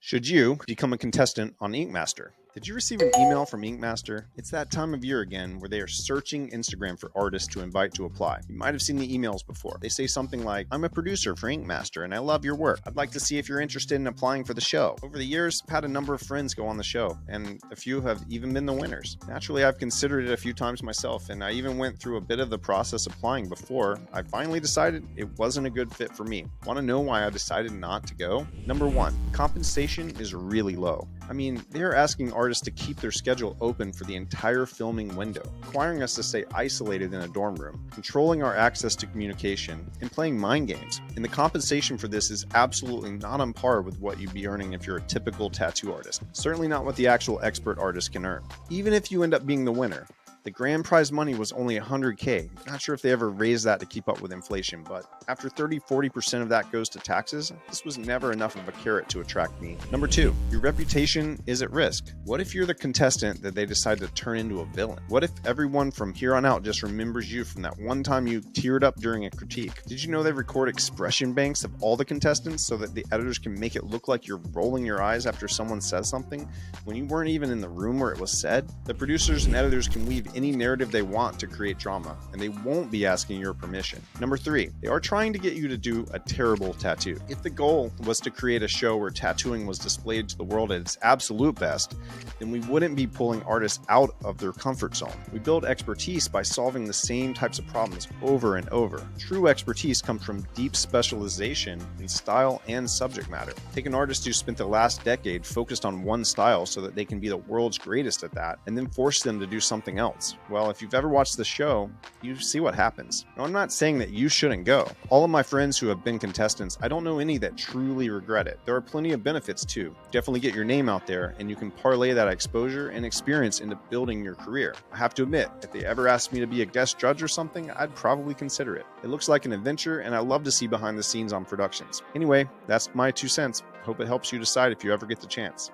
Should you become a contestant on Ink Master? Did you receive an email from Ink Master? It's that time of year again where they are searching Instagram for artists to invite to apply. You might have seen the emails before. They say something like, I'm a producer for Ink Master and I love your work. I'd like to see if you're interested in applying for the show. Over the years, I've had a number of friends go on the show, and a few have even been the winners. Naturally, I've considered it a few times myself, and I even went through a bit of the process applying before I finally decided it wasn't a good fit for me. Want to know why I decided not to go? Number one, compensation is really low. I mean, they're asking artists to keep their schedule open for the entire filming window, requiring us to stay isolated in a dorm room, controlling our access to communication, and playing mind games. And the compensation for this is absolutely not on par with what you'd be earning if you're a typical tattoo artist. Certainly not what the actual expert artist can earn. Even if you end up being the winner, the grand prize money was only $100K. Not sure if they ever raised that to keep up with inflation, but after 30-40% of that goes to taxes, this was never enough of a carrot to attract me. Number two, your reputation is at risk. What if you're the contestant that they decide to turn into a villain? What if everyone from here on out just remembers you from that one time you teared up during a critique? Did you know they record expression banks of all the contestants so that the editors can make it look like you're rolling your eyes after someone says something when you weren't even in the room where it was said? The producers and editors can weave any narrative they want to create drama, and they won't be asking your permission. Number three, they are trying to get you to do a terrible tattoo. If the goal was to create a show where tattooing was displayed to the world at its absolute best, then we wouldn't be pulling artists out of their comfort zone. We build expertise by solving the same types of problems over and over. True expertise comes from deep specialization in style and subject matter. Take an artist who spent the last decade focused on one style so that they can be the world's greatest at that, and then force them to do something else. Well, if you've ever watched the show, you see what happens. Now, I'm not saying that you shouldn't go. All of my friends who have been contestants, I don't know any that truly regret it. There are plenty of benefits too. Definitely get your name out there, and you can parlay that exposure and experience into building your career. I have to admit, if they ever asked me to be a guest judge or something, I'd probably consider it. It looks like an adventure, and I love to see behind the scenes on productions. Anyway, that's my 2 cents. Hope it helps you decide if you ever get the chance.